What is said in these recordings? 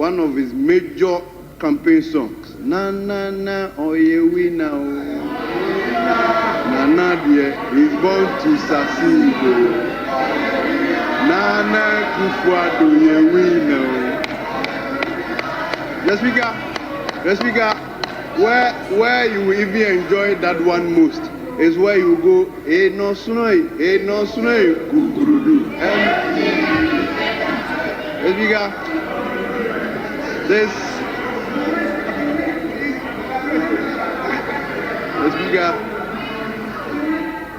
one of his major campaign songs. Na na na oye we now. Na na dear is born to succeed. Na na kufuado ye we now. The speaker, where you will even enjoy that one most is where you go, no sunoi, kukurudu.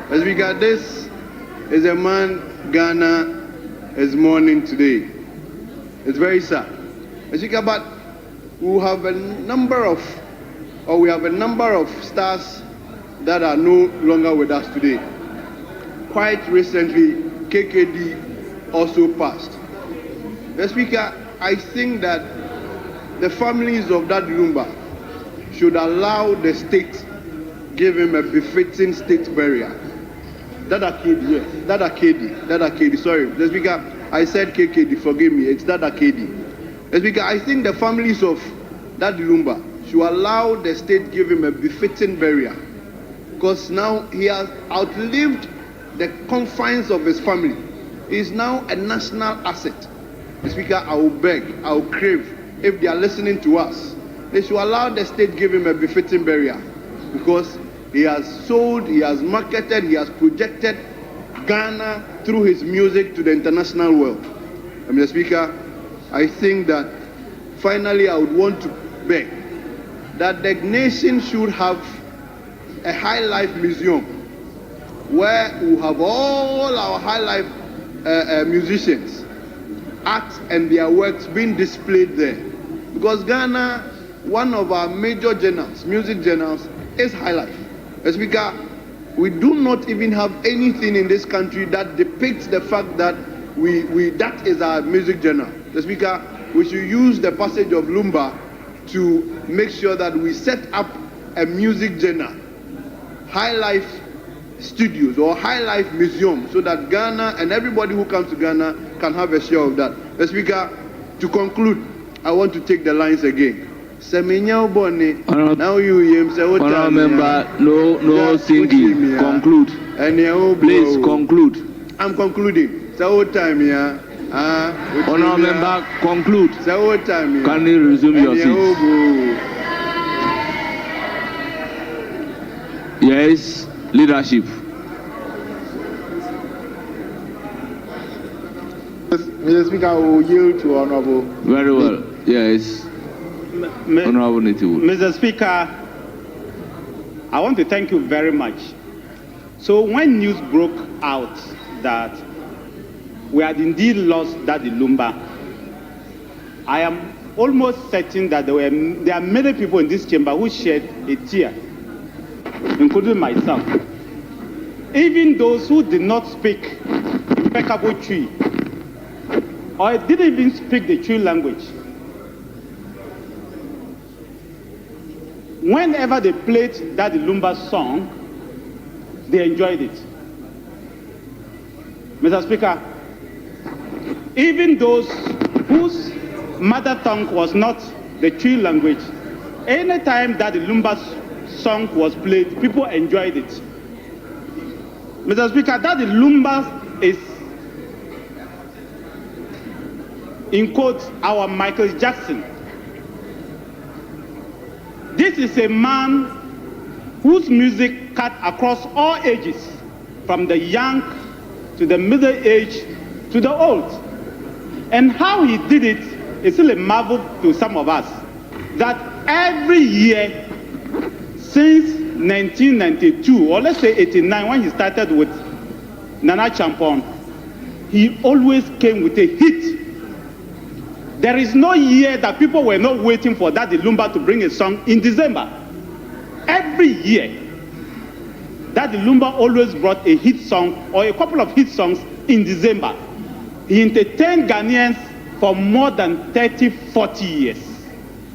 The speaker, this is a man Ghana is mourning today. It's very sad. The speaker, but we have a number of stars that are no longer with us today. Quite recently, KKD also passed. The speaker, I think that the families of that Lumba should allow the state give him a befitting state burial. That Akedi, yes. That Akedi, sorry. The speaker, I said KKD, forgive me, it's that Akedi. The speaker, I think the families of that Lumba should allow the state give him a befitting burial. Because now he has outlived the confines of his family. He is now a national asset. The speaker, I will beg, I will crave, if they are listening to us, they should allow the state give him a befitting burial. Because he has sold, he has marketed, he has projected Ghana through his music to the international world. Mr. Speaker, I think that finally I would want to beg that the nation should have a high life museum where we have all our high life musicians, art and their works being displayed there. Because Ghana, one of our major journals, music journals, is high life. As Speaker, we do not even have anything in this country that depicts the fact that that is our music journal. The Speaker, we should use the passage of Lumba to make sure that we set up a music journal, high life studios or high life museum, so that Ghana and everybody who comes to Ghana can have a share of that. The Speaker, to conclude, I want to take the lines again. Now you Honourable member, no singing. Conclude. Please conclude. I'm concluding. So time here. Honourable member, conclude. So time here. Can you resume your seat? Yes, leadership. Mr. Speaker, I will yield to Honourable. Very well. Yes. Honourable Nitiwood. Mr. Speaker, I want to thank you very much. So when news broke out that we had indeed lost Daddy Lumba, I am almost certain that there are many people in this chamber who shed a tear, including myself. Even those who did not speak impeccable Twi, or didn't even speak the Twi language. Whenever they played Daddy Lumba's song, they enjoyed it. Mr. Speaker, even those whose mother tongue was not the Twi language, anytime Daddy Lumba's song was played, people enjoyed it. Mr. Speaker, Daddy Lumba is, in quotes, our Michael Jackson. This is a man whose music cut across all ages, from the young to the middle age to the old. And how he did it is still a marvel to some of us, that every year since 1992, or let's say 89, when he started with Nana Champon, he always came with a hit. There is no year that people were not waiting for Daddy Lumba to bring a song in December. Every year, Daddy Lumba always brought a hit song or a couple of hit songs in December. He entertained Ghanaians for more than 30, 40 years.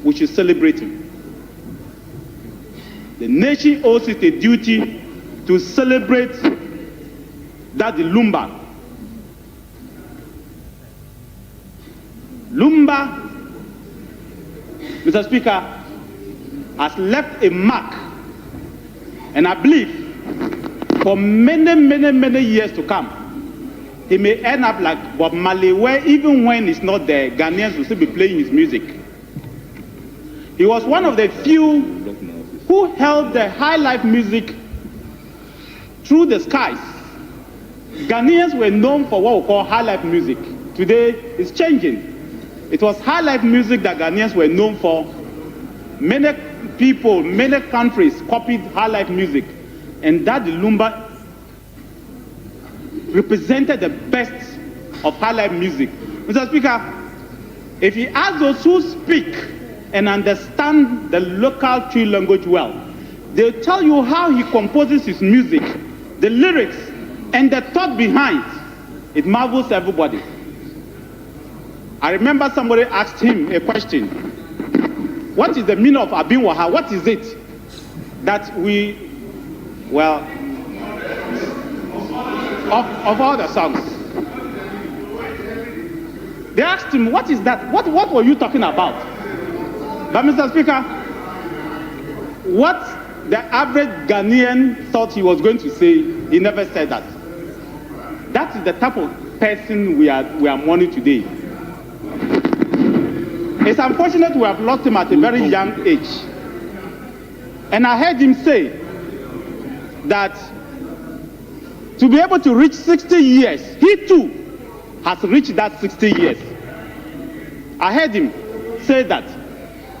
We should celebrate him. The nation owes it a duty to celebrate Daddy Lumba. Lumba Mr. Speaker, has left a mark, and I believe for many years to come, he may end up like Bob Marley, where even when he's not there, Ghanaians will still be playing his music. He was one of the few who held the high life music through the skies. Ghanaians were known for what we call high life music. Today, it's changing. It was high life music that Ghanaians were known for. Many people, many countries copied high life music, and that the Lumba represented the best of high life music. Mr. Speaker, if you ask those who speak and understand the local Twi language well, they'll tell you how he composes his music, the lyrics, and the thought behind. It marvels everybody. I remember somebody asked him a question. What is the meaning of Abin Waha? What is it that we, well, of all the songs? They asked him, what is that? What were you talking about? But Mr. Speaker, what the average Ghanaian thought he was going to say, he never said that. That is the type of person we are mourning today. It's unfortunate we have lost him at a very young age. And I heard him say that to be able to reach 60 years, he too has reached that 60 years. I heard him say that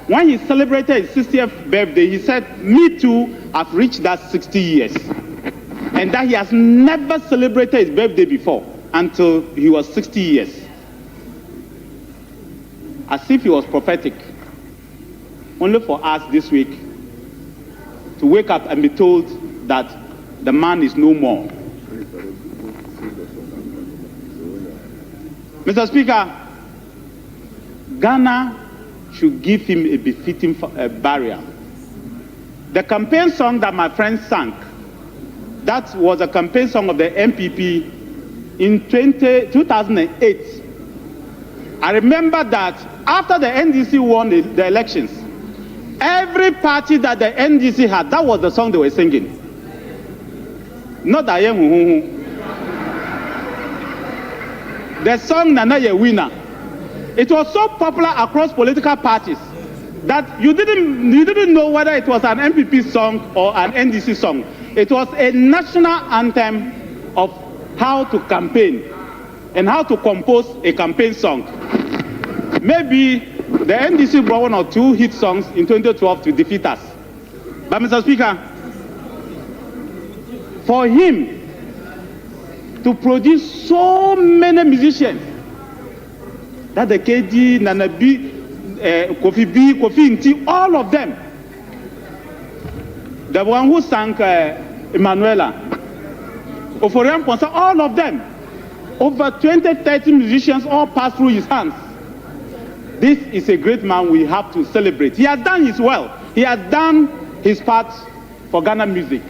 when he celebrated his 60th birthday, he said, me too have reached that 60 years. And that he has never celebrated his birthday before until he was 60 years. As if he was prophetic. Only for us this week to wake up and be told that the man is no more. Mr. Speaker, Ghana should give him a befitting burial. The campaign song that my friend sang, that was a campaign song of the MPP in 2008. I remember that after the NDC won the elections, every party that the NDC had, that was the song they were singing. Not the song Nana Ye Winner. It was so popular across political parties that you didn't know whether it was an MPP song or an NDC song. It was a national anthem of how to campaign and how to compose a campaign song. Maybe the NDC brought one or two hit songs in 2012 to defeat us. But Mr. Speaker, for him to produce so many musicians, that the KD, Nana B, Kofi B, Kofi Nti, all of them, the one who sang Emanuela, Oforian Ponsa, all of them, over 20-30 musicians all passed through his hands. This is a great man we have to celebrate. He has done his well. He has done his part for Ghana music.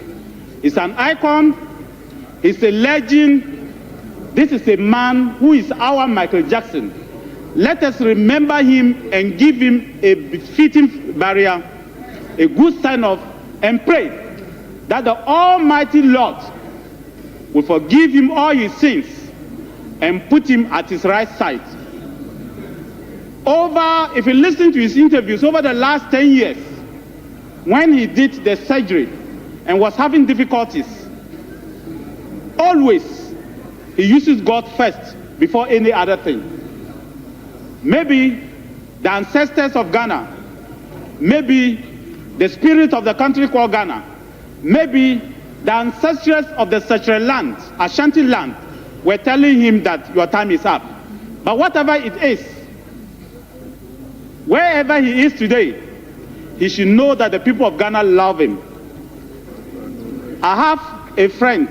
He's an icon. He's a legend. This is a man who is our Michael Jackson. Let us remember him and give him a befitting burial, a good sign of, and pray that the Almighty Lord will forgive him all his sins and put him at his right side. If you listen to his interviews over the last 10 years, when he did the surgery and was having difficulties, always he uses God first before any other thing. Maybe the ancestors of Ghana, maybe the spirit of the country called Ghana, maybe the ancestors of the Sacred land, Ashanti land, were telling him that your time is up. But whatever it is, wherever he is today, he should know that the people of Ghana love him. I have a friend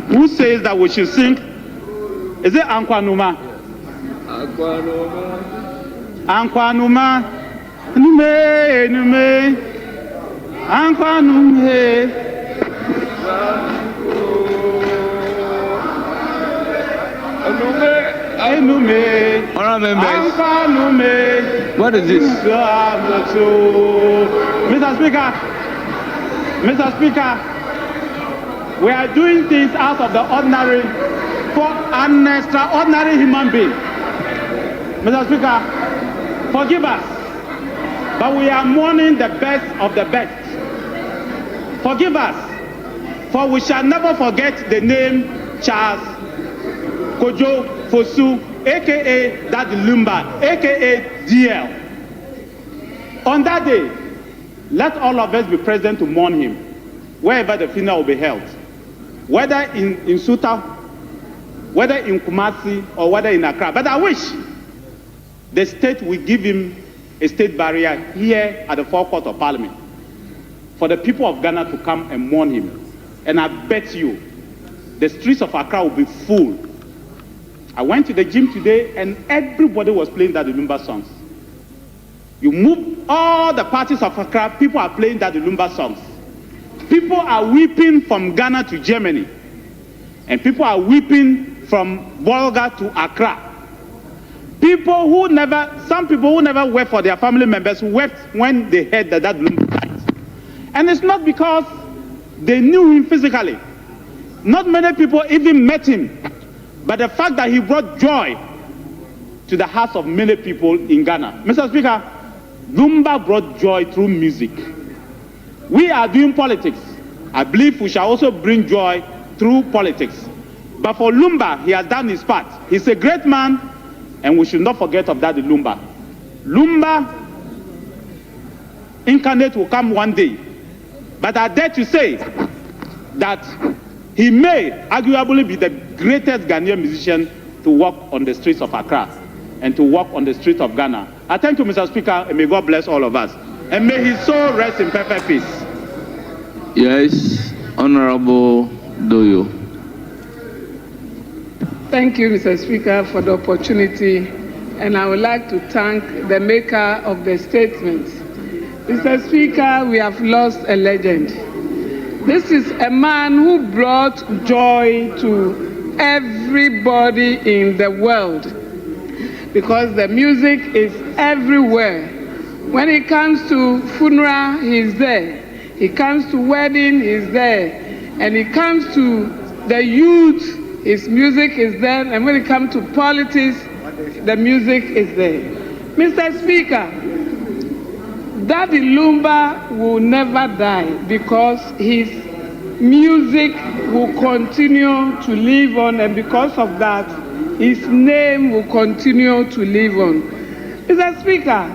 who says that we should sing, is it Ankwanuma? Ankwanuma, nume, nume, Ankwanume. Ankwanume. What is this? Mr. Speaker, we are doing things out of the ordinary for an extraordinary human being. Mr. Speaker, forgive us, but we are mourning the best of the best. Forgive us, for we shall never forget the name Charles Kojo Fosu, a.k.a. Daddy Lumba, a.k.a. DL. On that day, let all of us be present to mourn him, wherever the funeral will be held, whether in Suta, whether in Kumasi, or whether in Accra. But I wish the state will give him a state barrier here at the forecourt of Parliament for the people of Ghana to come and mourn him. And I bet you the streets of Accra will be full. I went to the gym today and everybody was playing that Lumba songs. You move all the parties of Accra, people are playing that Lumba songs. People are weeping from Ghana to Germany. And people are weeping from Bolga to Accra. Some people who never wept for their family members wept when they heard that Lumba died. And it's not because they knew him physically. Not many people even met him. But the fact that he brought joy to the hearts of many people in Ghana. Mr. Speaker, Lumba brought joy through music. We are doing politics. I believe we shall also bring joy through politics. But for Lumba, he has done his part. He's a great man, and we should not forget of that Lumba. Lumba incarnate will come one day. But I dare to say that he may arguably be the greatest Ghanaian musician to walk on the streets of Accra and to walk on the streets of Ghana. I thank you, Mr. Speaker, and may God bless all of us. And may his soul rest in perfect peace. Yes, Honorable Doyo. Thank you, Mr. Speaker, for the opportunity, and I would like to thank the maker of the statement. Mr. Speaker, we have lost a legend. This is a man who brought joy to everybody in the world because the music is everywhere. When it comes to funeral, he's there. He comes to wedding, he's there. And it comes to the youth, his music is there. And when it comes to politics, the music is there. Mr. Speaker, Daddy Lumba will never die because his music will continue to live on, and because of that, his name will continue to live on. Mr. Speaker,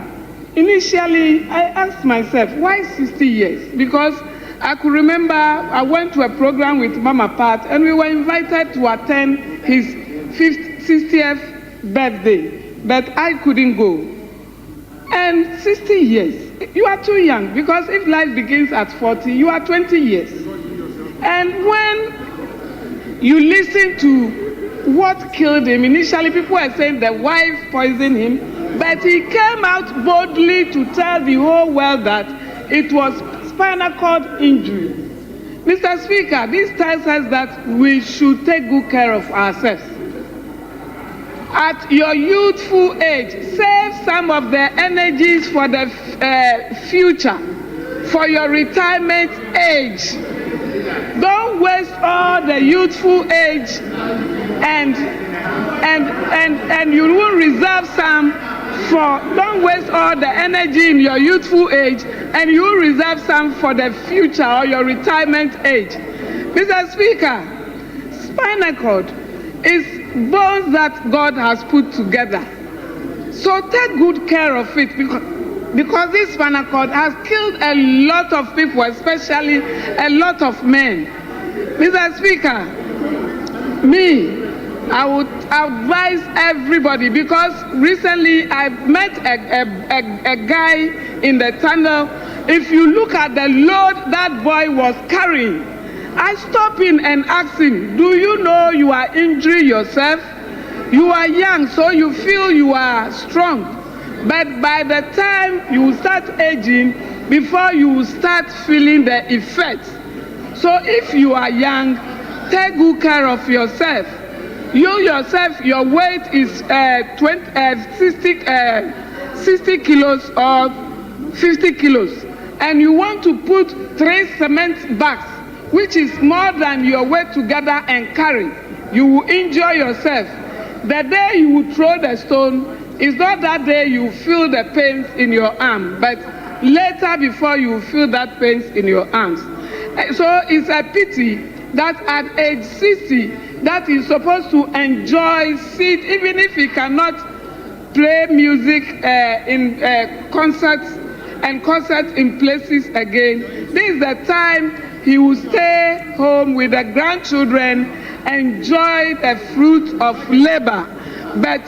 initially I asked myself, why 60 years? Because I could remember I went to a program with Mama Pat and we were invited to attend his 60th birthday, but I couldn't go. And 60 years, you are too young, because if life begins at 40, you are 20 years. And when you listen to what killed him, initially people were saying the wife poisoned him, but he came out boldly to tell the whole world that it was spinal cord injury. Mr. Speaker, this tells us that we should take good care of ourselves. At your youthful age, save some of the energies for the future, for your retirement age. Don't waste all the youthful age and you will reserve some for, don't waste all the energy in your youthful age and you will reserve some for the future or your retirement age. Mr. Speaker, spinal cord is bones that God has put together. So take good care of it because this spinal cord has killed a lot of people, especially a lot of men. Mr. Speaker, I would advise everybody, because recently I met a guy in the tunnel. If you look at the load that boy was carrying, I stopped him and asked him, do you know you are injuring yourself? You are young, so you feel you are strong. But by the time you start aging, before you start feeling the effects. So if you are young, take good care of yourself. You yourself, your weight is 60 60 kilos or 50 kilos, and you want to put 3 cement bags, which is more than your weight together and carry, you will injure yourself. The day you will throw the stone is not that day you feel the pains in your arm, but later before you feel that pains in your arms. So it's a pity that at age 60, that he's supposed to enjoy, sit, even if he cannot play music in concerts in places again. This is the time he will stay home with the grandchildren, enjoy the fruit of labor. But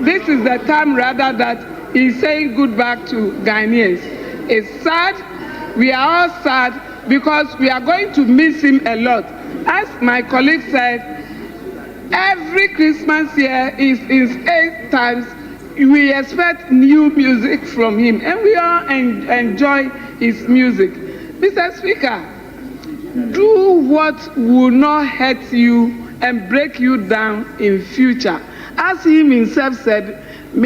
this is the time rather that he's saying goodbye to Ghanaians. It's sad. We are all sad because we are going to miss him a lot. As my colleague said, every Christmas here is 8 times. We expect new music from him, and we all enjoy his music. Mr. Speaker, do what will not hurt you and break you down in future. As he himself said, you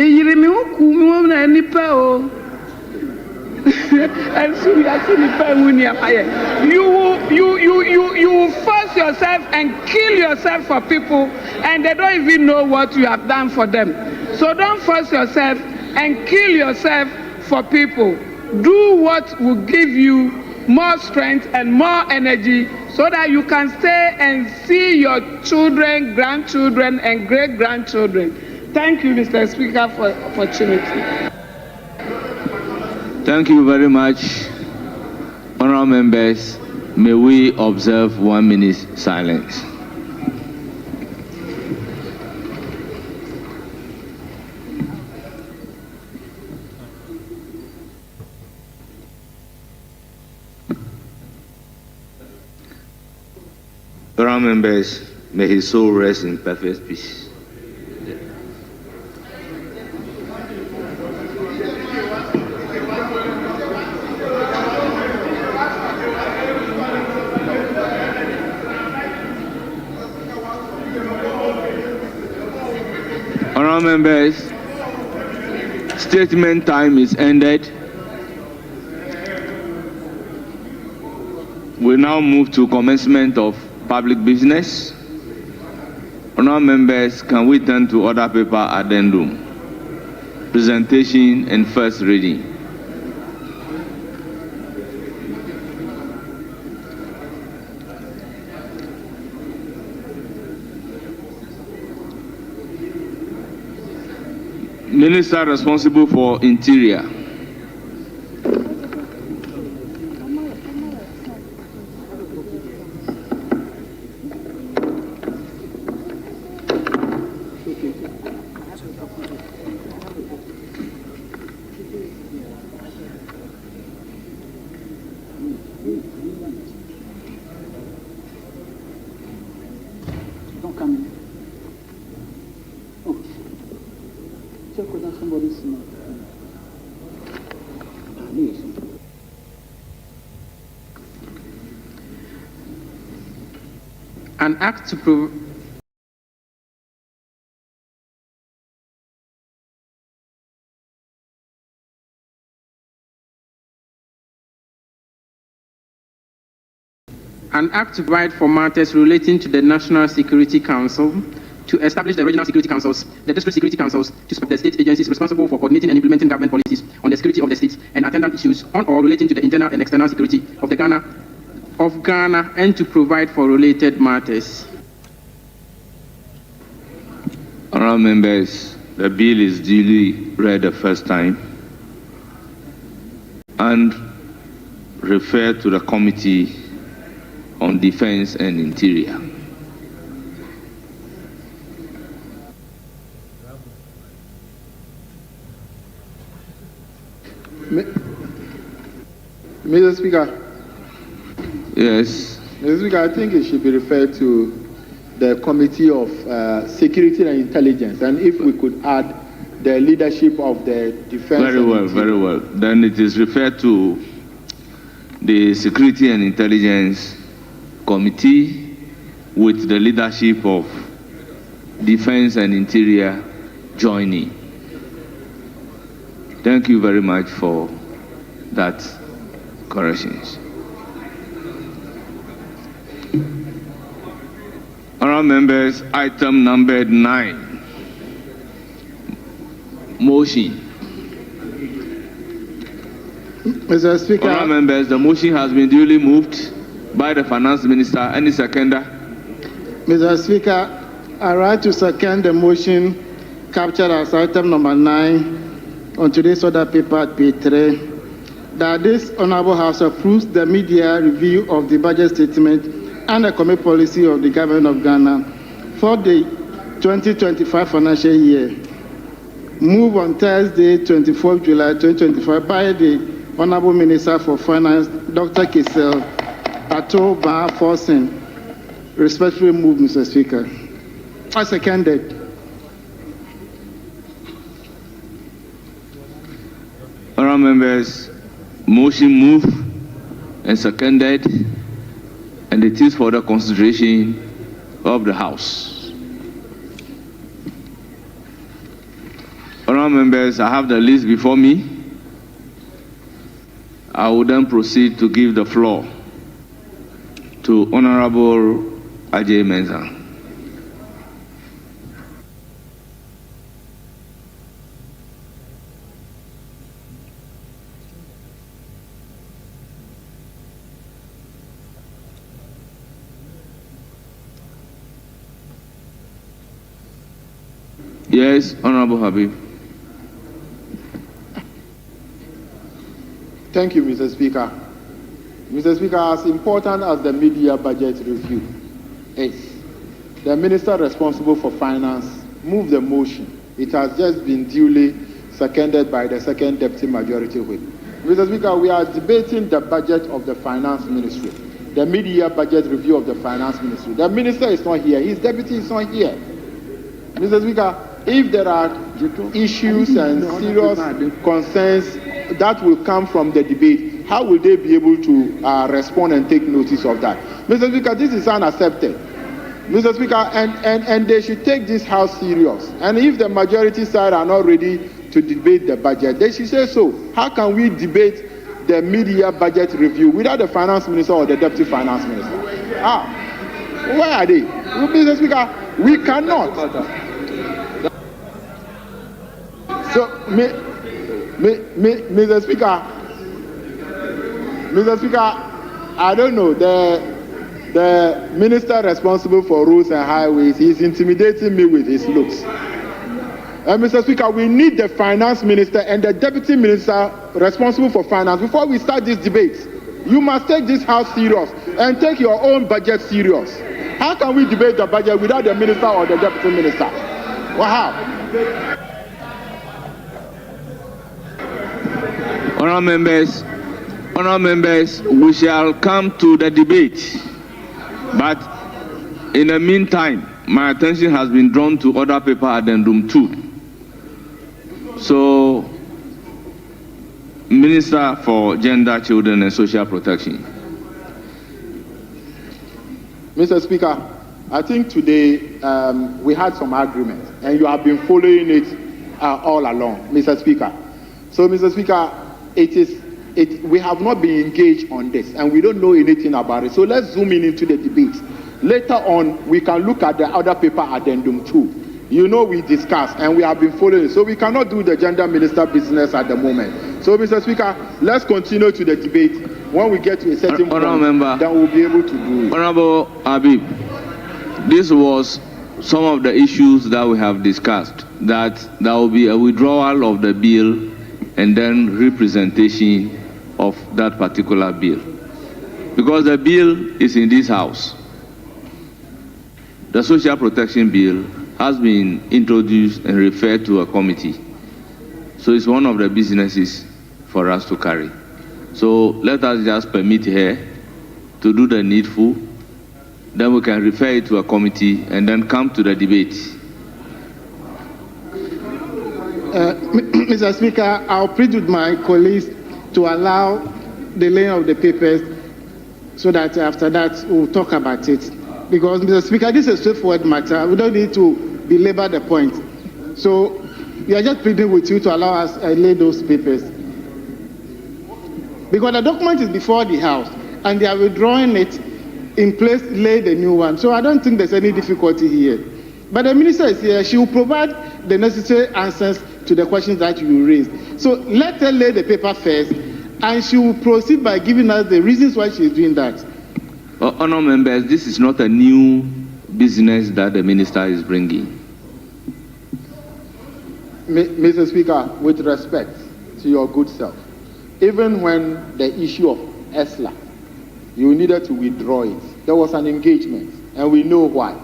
will force yourself and kill yourself for people, and they don't even know what you have done for them. So don't force yourself and kill yourself for people. Do what will give you more strength and more energy so that you can stay and see your children, grandchildren, and great-grandchildren. Thank you, Mr. Speaker, for the opportunity. Thank you very much. Honourable members, may we observe 1 minute silence. Honourable members, may his soul rest in perfect peace. Honourable members, statement time is ended. We now move to commencement of public business. Honourable members, can we turn to order paper addendum, presentation and first reading. Minister responsible for Interior. Don't come in. Oh. Check whether somebody's not. An act to prove an act to provide for matters relating to the National Security Council, to establish the regional security councils, the district security councils, to support the state agencies responsible for coordinating and implementing government policies on the security of the state and attendant issues on or relating to the internal and external security of Ghana, and to provide for related matters. Honourable members, the bill is duly read the first time and referred to the Committee on Defence and Interior. Mr. Speaker. Yes. Mr. Speaker, I think it should be referred to the Committee of Security and Intelligence, and if we could add the leadership of the Defence. Very well, very well. Then it is referred to the Security and Intelligence Committee with the leadership of Defence and Interior joining. Thank you very much for that corrections. Honourable members, item number 9. Motion. Mr. Speaker. Honourable members, the motion has been duly moved by the Finance Minister. Any seconder? Mr. Speaker, I rise to second the motion captured as item number 9 on today's order paper at page 3, that this Honourable House approves the media review of the budget statement and economic policy of the Government of Ghana for the 2025 financial year. Move on Thursday, 24th July 2025 by the Honourable Minister for Finance, Dr. Kisel Pato Ba Forsen. Respectfully moved, Mr. Speaker. I seconded. Honourable members, motion moved and seconded, and it is for the consideration of the House. Honourable members, I have the list before me. I will then proceed to give the floor to Honourable Ajay Mensah. Yes, Honourable Habib. Thank you, Mr. Speaker. Mr. Speaker, as important as the media budget review is, the Minister responsible for finance moved the motion. It has just been duly seconded by the second Deputy Majority Whip. Mr. Speaker, we are debating the budget of the Finance Ministry, the media budget review of the Finance Ministry. The Minister is not here. His Deputy is not here. Mr. Speaker, if there are issues and serious concerns that will come from the debate, how will they be able to respond and take notice of that? Mr. Speaker, this is unaccepted. Mr. Speaker, and they should take this House serious. And if the majority side are not ready to debate the budget, they should say so. How can we debate the media budget review without the Finance Minister or the Deputy Finance Minister? Where are they? Mr. Speaker, we cannot. So, Mr. Speaker, I don't know, the minister responsible for roads and highways, he's intimidating me with his looks. Mr. Speaker, we need the Finance Minister and the Deputy Minister responsible for finance before we start this debate. You must take this House serious and take your own budget serious. How can we debate the budget without the Minister or the Deputy Minister? Well, how? Honourable members, we shall come to the debate. But in the meantime, my attention has been drawn to order paper addendum 2. So, Minister for Gender, Children and Social Protection. Mr. Speaker, I think today we had some agreement, and you have been following it all along, Mr. Speaker. So, Mr. Speaker, we have not been engaged on this, and we don't know anything about it. So let's zoom in into the debate. Later on, we can look at the other paper addendum 2. You know, we discussed, and we have been following it. So we cannot do the gender minister business at the moment. So, Mr. Speaker, let's continue to the debate. When we get to a certain point, then we'll be able to do it. Honourable Habib, this was some of the issues that we have discussed, that there will be a withdrawal of the bill and then representation of that particular bill. Because the bill is in this House. The Social Protection Bill has been introduced and referred to a committee. So it's one of the businesses for us to carry. So let us just permit her to do the needful, then we can refer it to a committee and then come to the debate. Mr. Speaker, I'll plead with my colleagues to allow the laying of the papers so that after that we'll talk about it. Because, Mr. Speaker, this is a straightforward matter. We don't need to belabor the point. So We are just pleading with you to allow us lay those papers. Because the document is before the House, and they are withdrawing it in place, lay the new one. So I don't think there's any difficulty here. But the minister is here. She will provide the necessary answers to the questions that you raised. So let her lay the paper first, and she will proceed by giving us the reasons why she is doing that. Honourable members, this is not a new business that the minister is bringing. Mr. Speaker, with respect to your good self, even when the issue of ESLA, you needed to withdraw it, there was an engagement, and we know why.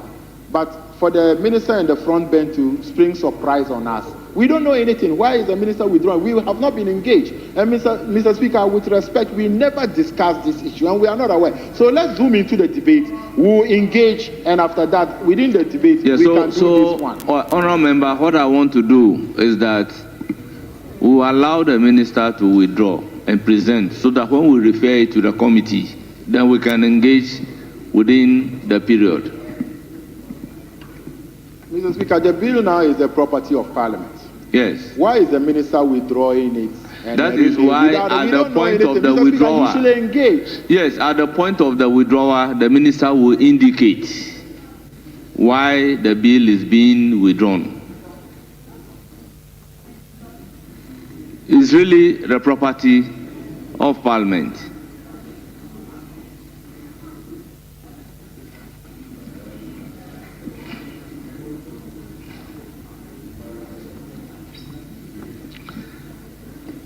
But for the minister in the front bench to spring surprise on us, we don't know anything. Why is the minister withdrawing? We have not been engaged. And Mr. Speaker, with respect, we never discussed this issue, and we are not aware. So let's zoom into the debate. We'll engage, and after that, within the debate, we can do this one. Honourable member, what I want to do is that we will allow the minister to withdraw and present, so that when we refer it to the committee, then we can engage within the period. Mr. Speaker, the bill now is the property of Parliament. Yes. Why is the minister withdrawing it? That is why at the point of the withdrawal, yes, at the point of the withdrawal, the minister will indicate why the bill is being withdrawn. It's really the property of Parliament.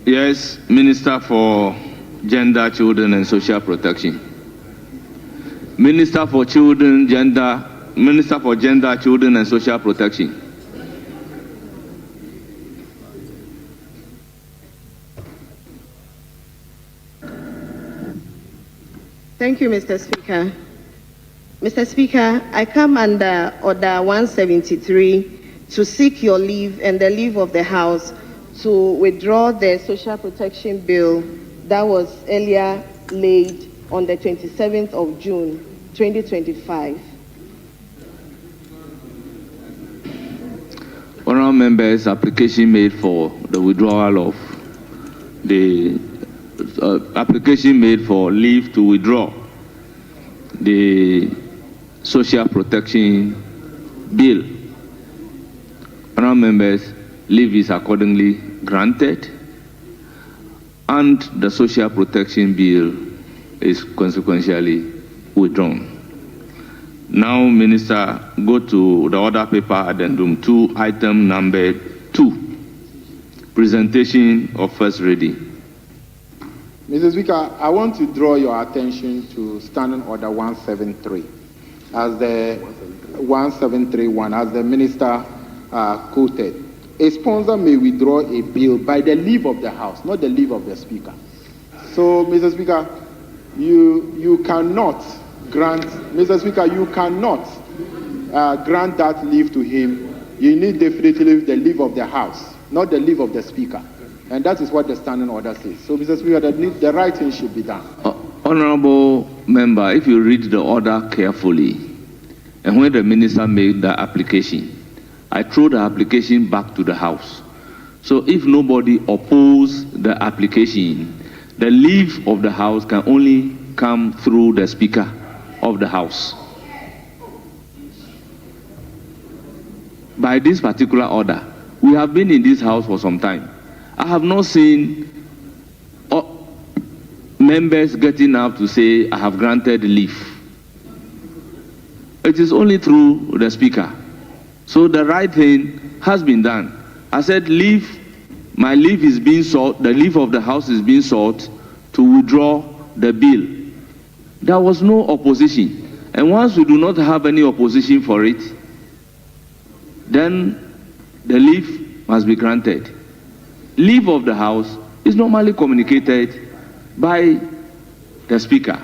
Yes, Minister for Gender, Children and Social Protection. Minister for Minister for Gender, Children and Social Protection. Thank you, Mr. Speaker. Mr. Speaker, I come under Order 173 to seek your leave and the leave of the House to withdraw the Social Protection Bill that was earlier laid on the 27th of June, 2025. Honourable members, application made for the withdrawal of the application made for leave to withdraw the Social Protection Bill. Honourable members, leave is accordingly granted, and the Social Protection Bill is consequentially withdrawn. Now, Minister, go to the order paper addendum 2, item number 2, presentation of first reading. Mr. Speaker, I want to draw your attention to Standing Order 173, as the 1731, as the Minister quoted. A sponsor may withdraw a bill by the leave of the House, not the leave of the Speaker. So, Mr. Speaker, you cannot grant, Mr. Speaker, you cannot grant that leave to him. You need definitely the leave of the House, not the leave of the Speaker. And that is what the standing order says. So, Mr. Speaker, the right thing should be done. Honourable member, if you read the order carefully, and when the minister made the application, I throw the application back to the House. So if nobody opposed the application, the leave of the House can only come through the Speaker of the House. By this particular order, we have been in this House for some time. I have not seen members getting up to say, I have granted leave. It is only through the Speaker. So the right thing has been done. I said, leave, my leave is being sought, the leave of the House is being sought to withdraw the bill. There was no opposition. And once we do not have any opposition for it, then the leave must be granted. Leave of the House is normally communicated by the Speaker.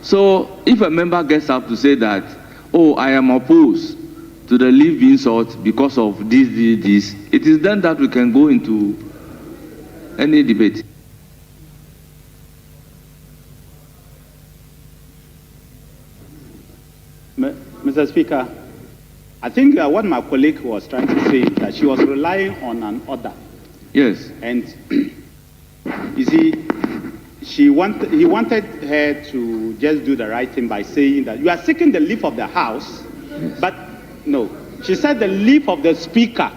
So if a member gets up to say that, oh, I am opposed to the leave being sought because of this, it is then that we can go into any debate. Mr. Speaker, I think what my colleague was trying to say is that she was relying on an order. Yes. And you see, he wanted her to just do the right thing by saying that you are seeking the leave of the House, yes. But no, she said the leave of the Speaker.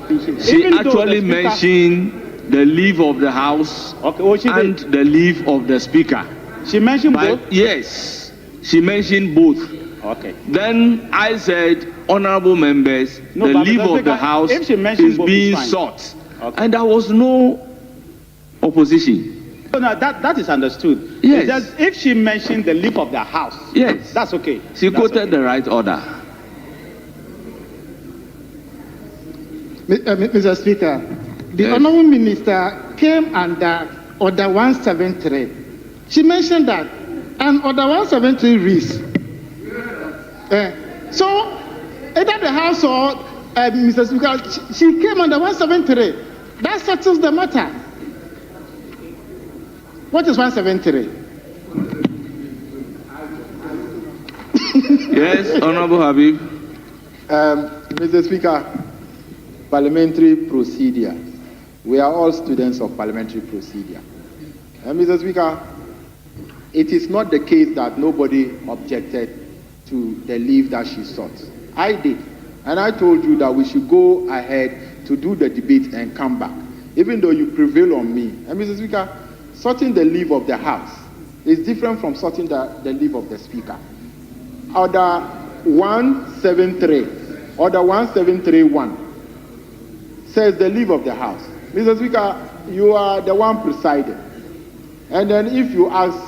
She actually mentioned the leave of the House and the leave of the Speaker. She mentioned both? Yes, she mentioned both. Okay. Then I said, honorable members, the leave of the House is being sought. Okay. And there was no opposition. No, that is understood. Yes. Just, if she mentioned the leave of the House, yes, that's okay. She quoted the right order. Mr. Speaker, the Honourable Minister came under Order 173. She mentioned that, and Order 173 reads. So, either the House or Mr. Speaker, she came under 173. That settles the matter. What is 173? Yes, Honourable Habib. Mr. Speaker, parliamentary procedure. We are all students of parliamentary procedure. Mr. Speaker, it is not the case that nobody objected to the leave that she sought. I did. And I told you that we should go ahead to do the debate and come back, even though you prevail on me. And Mr. Speaker, sorting the leave of the House is different from sorting the leave of the Speaker. Order 173, Order 1731 says the leave of the House. Mr. Speaker, you are the one presiding. And then if you ask,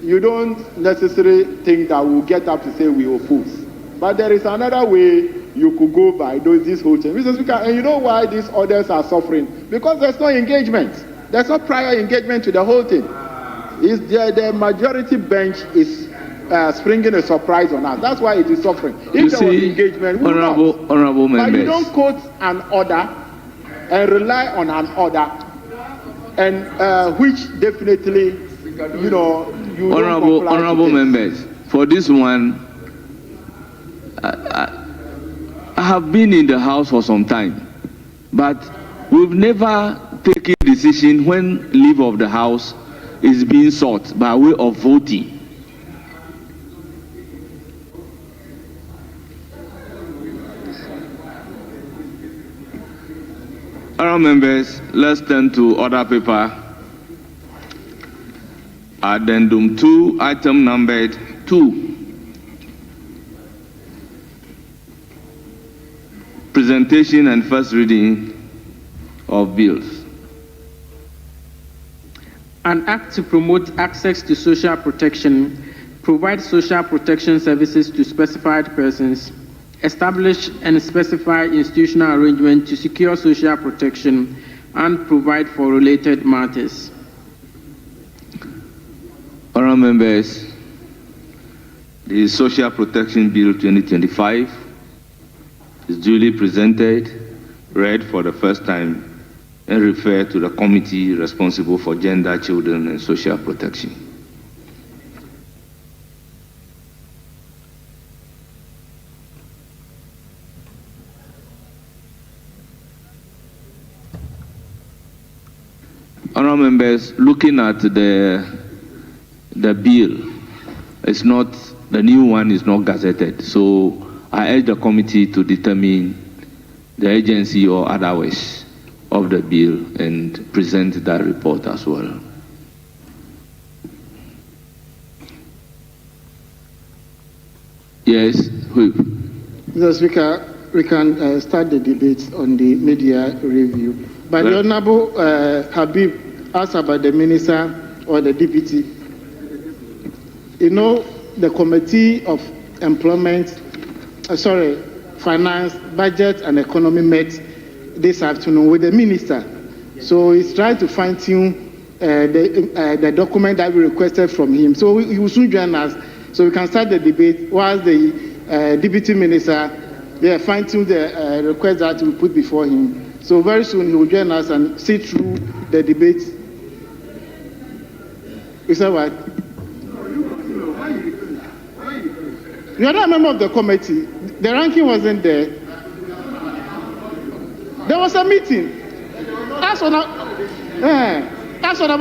you don't necessarily think that we'll get up to say we oppose. But there is another way you could go by this whole thing. Mr. Speaker, and you know why these orders are suffering? Because there's no engagement. There's no prior engagement to the whole thing. The majority bench is springing a surprise on us. That's why it is suffering. If there was engagement, we honorable members. But you don't quote an order and rely on an order, and which definitely, you know, you honorable members. For this one, I have been in the House for some time, but we've never taken a decision when leave of the House is being sought by way of voting. Honourable members, let's turn to order paper. Addendum 2, item numbered 2. Presentation and first reading of bills. An act to promote access to social protection, provide social protection services to specified persons, establish and specify institutional arrangement to secure social protection, and provide for related matters. Honourable members, the Social Protection Bill 2025 is duly presented, read for the first time, and referred to the committee responsible for gender, children, and social protection. Honourable members, looking at the bill, it's not, the new one is not gazetted, so I urge the committee to determine the agency or otherwise of the bill and present that report as well. Yes, Whip. Mr. Speaker, we can start the debate on the media review. But the Honourable Habib asked about the minister or the deputy. You know, the Committee of Employment, Finance, Budget and Economy met this afternoon with the minister. So he's trying to fine-tune the document that we requested from him. So he will soon join us, so we can start the debate whilst the deputy minister fine-tune the request that we put before him. So very soon he will join us and see through the debate. Is that right? You are not a member of the committee. The ranking wasn't there. There was a meeting. That's what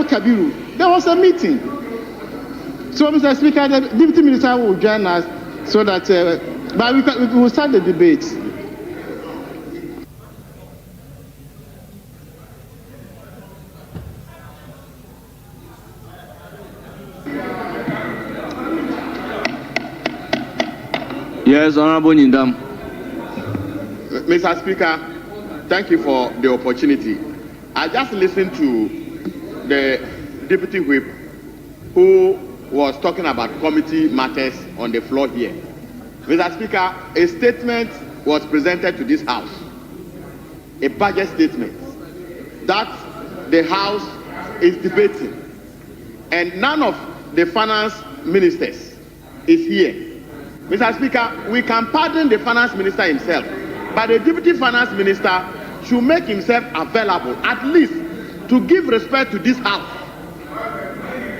Kabiru. There was a meeting. So, Mr. Speaker, the Deputy Minister will join us so that, but we will start the debate. Yes, Honorable Nindam. Mr. Speaker, thank you for the opportunity. I just listened to the Deputy Whip who was talking about committee matters on the floor here. Mr. Speaker, a statement was presented to this House, a budget statement that the House is debating, and none of the finance ministers is here. Mr. Speaker, we can pardon the finance minister himself, but the deputy finance minister should make himself available, at least to give respect to this House.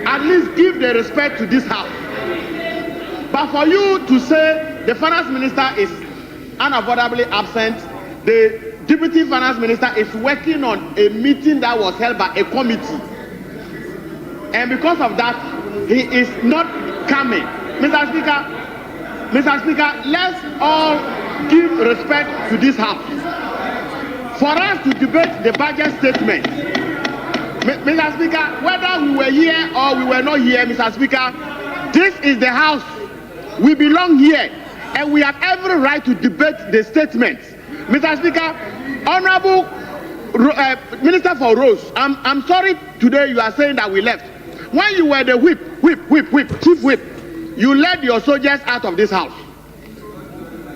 At least give the respect to this House. But for you to say the finance minister is unavoidably absent, the deputy finance minister is working on a meeting that was held by a committee, and because of that, he is not coming. Mr. Speaker, let's all give respect to this House. For us to debate the budget statement, Mr. Speaker, whether we were here or we were not here, Mr. Speaker, this is the House. We belong here, and we have every right to debate the statement. Mr. Speaker, Honorable Minister for Roads, I'm sorry today you are saying that we left. When you were the chief whip, you led your soldiers out of this House.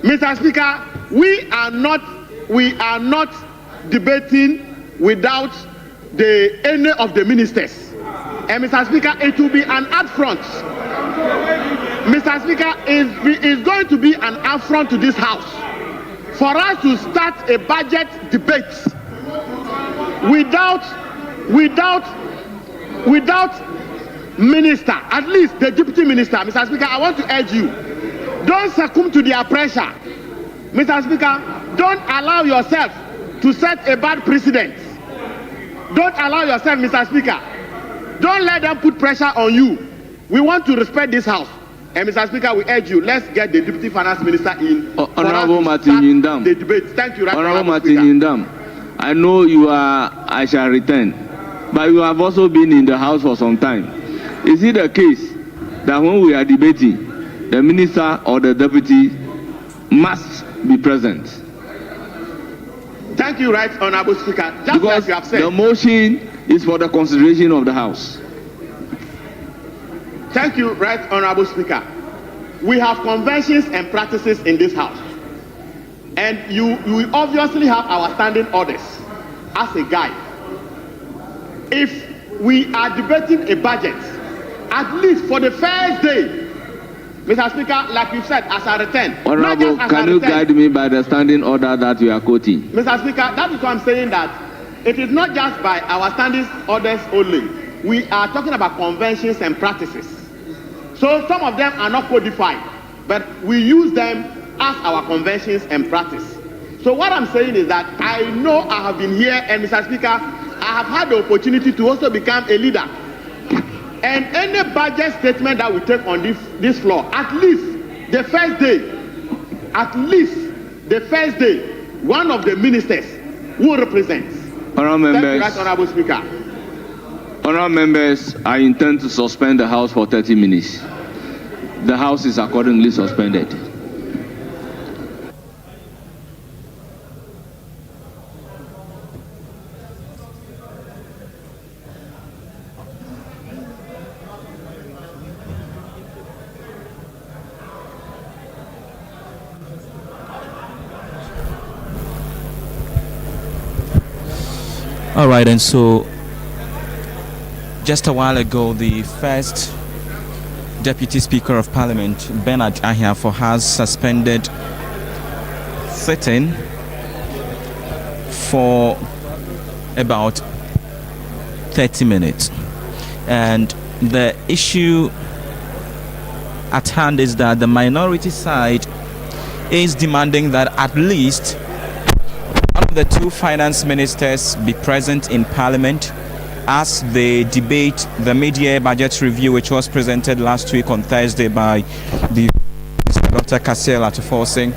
Mr. Speaker, we are not debating without any of the ministers. And Mr. Speaker, it will be an affront. Mr. Speaker, it is going to be an affront to this House for us to start a budget debate without minister, at least the deputy minister. Mr. Speaker, I want to urge you, don't succumb to their pressure. Mr. Speaker, don't allow yourself to set a bad precedent. Don't allow yourself, Mr. Speaker. Don't let them put pressure on you. We want to respect this House. And Mr. Speaker, we urge you, let's get the Deputy Finance Minister in. Honorable Martin Yindam. The debate. Thank you, right? Honorable Martin Yindam. I know I shall return, but you have also been in the House for some time. Is it the case that when we are debating, the minister or the deputy must be present? Thank you, right, Honorable Speaker. Just because like you have said, the motion is for the consideration of the House. Thank you, right, Honorable Speaker. We have conventions and practices in this House, and you obviously have our standing orders as a guide. If we are debating a budget, at least for the first day, Mr. Speaker, like you said, as I return. Honorable, can you guide me by the standing order that you are quoting? Mr. Speaker, that is why I'm saying that it is not just by our standing orders only. We are talking about conventions and practices. So some of them are not codified, but we use them as our conventions and practice. So what I'm saying is that I know I have been here, and Mr. Speaker, I have had the opportunity to also become a leader. And any budget statement that we take on this floor, at least the first day, one of the ministers will represent. Honourable members, thank you, Honourable Speaker. Honourable members, I intend to suspend the House for 30 minutes. The House is accordingly suspended. All right, and so just a while ago, the first Deputy Speaker of Parliament, Bernard Ahiafo, has suspended sitting for about 30 minutes. And the issue at hand is that the minority side is demanding that at least one of the two finance ministers be present in Parliament as they debate the mid-year budget review, which was presented last week on Thursday by the Dr. Kasiel Atufosing.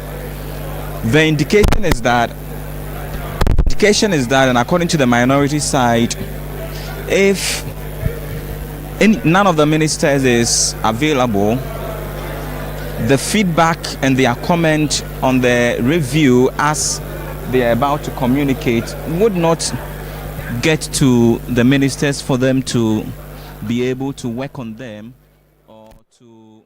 The indication is that, and according to the minority side, if none of the ministers is available, the feedback and their comment on the review as they are about to communicate would not get to the ministers for them to be able to work on them or to